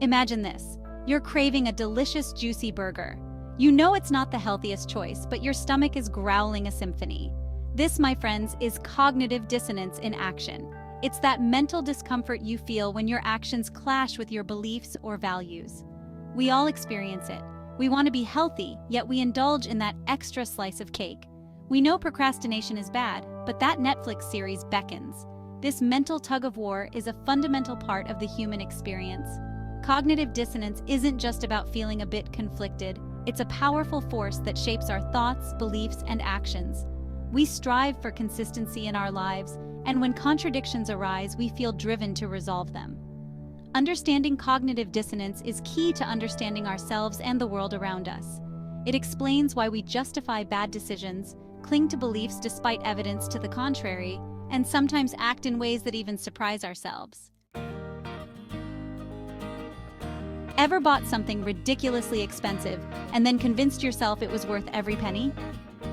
Imagine this. You're craving a delicious, juicy burger. You know it's not the healthiest choice, but your stomach is growling a symphony. This, my friends, is cognitive dissonance in action. It's that mental discomfort you feel when your actions clash with your beliefs or values. We all experience it. We want to be healthy, yet we indulge in that extra slice of cake. We know procrastination is bad, but that Netflix series beckons. This mental tug-of-war is a fundamental part of the human experience. Cognitive dissonance isn't just about feeling a bit conflicted. It's a powerful force that shapes our thoughts, beliefs, and actions. We strive for consistency in our lives, and when contradictions arise, we feel driven to resolve them. Understanding cognitive dissonance is key to understanding ourselves and the world around us. It explains why we justify bad decisions, cling to beliefs despite evidence to the contrary, and sometimes act in ways that even surprise ourselves. Ever bought something ridiculously expensive and then convinced yourself it was worth every penny?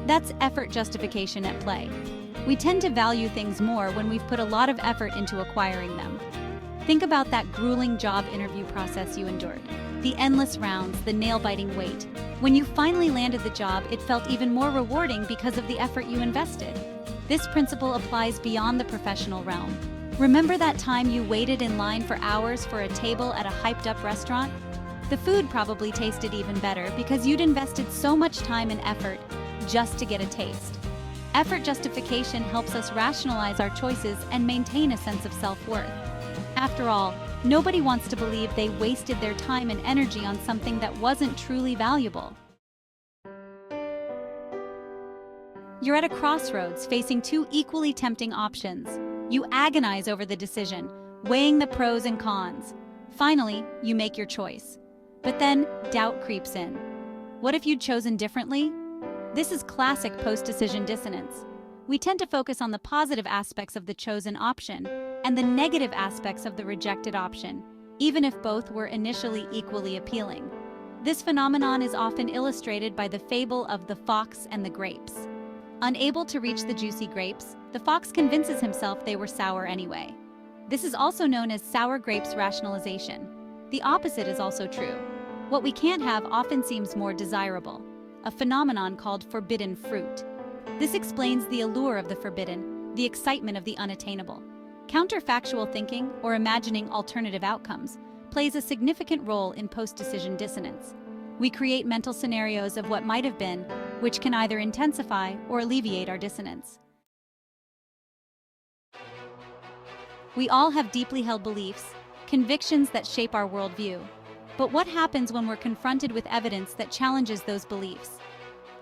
That's effort justification at play. We tend to value things more when we've put a lot of effort into acquiring them. Think about that grueling job interview process you endured. The endless rounds, the nail-biting wait. When you finally landed the job, it felt even more rewarding because of the effort you invested. This principle applies beyond the professional realm. Remember that time you waited in line for hours for a table at a hyped-up restaurant? The food probably tasted even better because you'd invested so much time and effort just to get a taste. Effort justification helps us rationalize our choices and maintain a sense of self-worth. After all, nobody wants to believe they wasted their time and energy on something that wasn't truly valuable. You're at a crossroads facing two equally tempting options. You agonize over the decision, weighing the pros and cons. Finally, you make your choice. But then, doubt creeps in. What if you'd chosen differently? This is classic post-decision dissonance. We tend to focus on the positive aspects of the chosen option and the negative aspects of the rejected option, even if both were initially equally appealing. This phenomenon is often illustrated by the fable of the fox and the grapes. Unable to reach the juicy grapes, the fox convinces himself they were sour anyway. This is also known as sour grapes rationalization. The opposite is also true. What we can't have often seems more desirable, a phenomenon called forbidden fruit. This explains the allure of the forbidden, the excitement of the unattainable. Counterfactual thinking, or imagining alternative outcomes, plays a significant role in post-decision dissonance. We create mental scenarios of what might have been, which can either intensify or alleviate our dissonance. We all have deeply held beliefs, convictions that shape our worldview. But what happens when we're confronted with evidence that challenges those beliefs?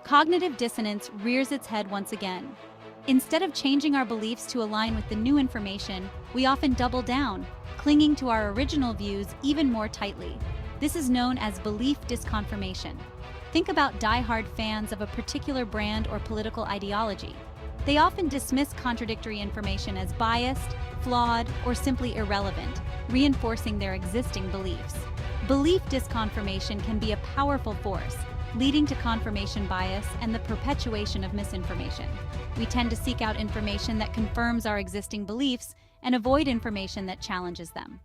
Cognitive dissonance rears its head once again. Instead of changing our beliefs to align with the new information, we often double down, clinging to our original views even more tightly. This is known as belief disconfirmation. Think about die-hard fans of a particular brand or political ideology. They often dismiss contradictory information as biased, flawed, or simply irrelevant, reinforcing their existing beliefs. Belief disconfirmation can be a powerful force, leading to confirmation bias and the perpetuation of misinformation. We tend to seek out information that confirms our existing beliefs and avoid information that challenges them.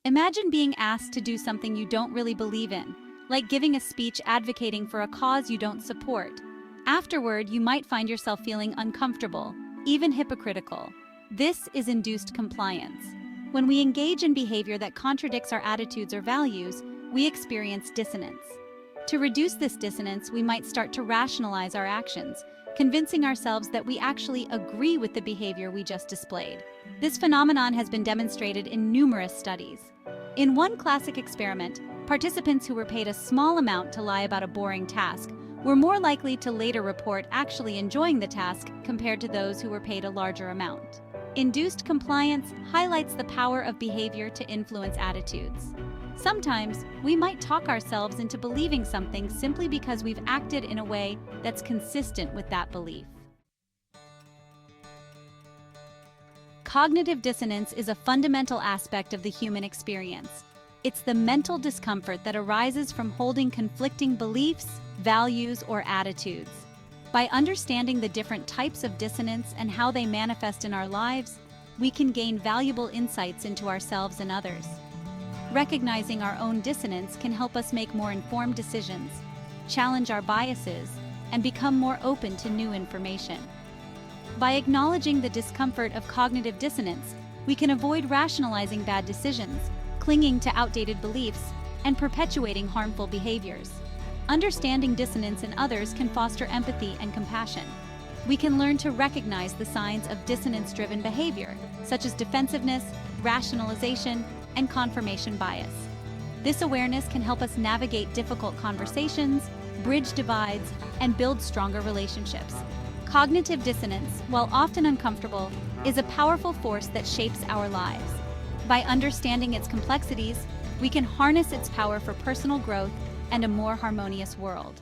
Imagine being asked to do something you don't really believe in, like giving a speech advocating for a cause you don't support. Afterward, you might find yourself feeling uncomfortable, even hypocritical. This is induced compliance. When we engage in behavior that contradicts our attitudes or values, we experience dissonance. To reduce this dissonance, we might start to rationalize our actions, convincing ourselves that we actually agree with the behavior we just displayed. This phenomenon has been demonstrated in numerous studies. In one classic experiment, participants who were paid a small amount to lie about a boring task were more likely to later report actually enjoying the task compared to those who were paid a larger amount. Induced compliance highlights the power of behavior to influence attitudes. Sometimes, we might talk ourselves into believing something simply because we've acted in a way that's consistent with that belief. Cognitive dissonance is a fundamental aspect of the human experience. It's the mental discomfort that arises from holding conflicting beliefs, values, or attitudes. By understanding the different types of dissonance and how they manifest in our lives, we can gain valuable insights into ourselves and others. Recognizing our own dissonance can help us make more informed decisions, challenge our biases, and become more open to new information. By acknowledging the discomfort of cognitive dissonance, we can avoid rationalizing bad decisions, clinging to outdated beliefs, and perpetuating harmful behaviors. Understanding dissonance in others can foster empathy and compassion. We can learn to recognize the signs of dissonance-driven behavior, such as defensiveness, rationalization, and confirmation bias. This awareness can help us navigate difficult conversations, bridge divides, and build stronger relationships. Cognitive dissonance, while often uncomfortable, is a powerful force that shapes our lives. By understanding its complexities, we can harness its power for personal growth and a more harmonious world.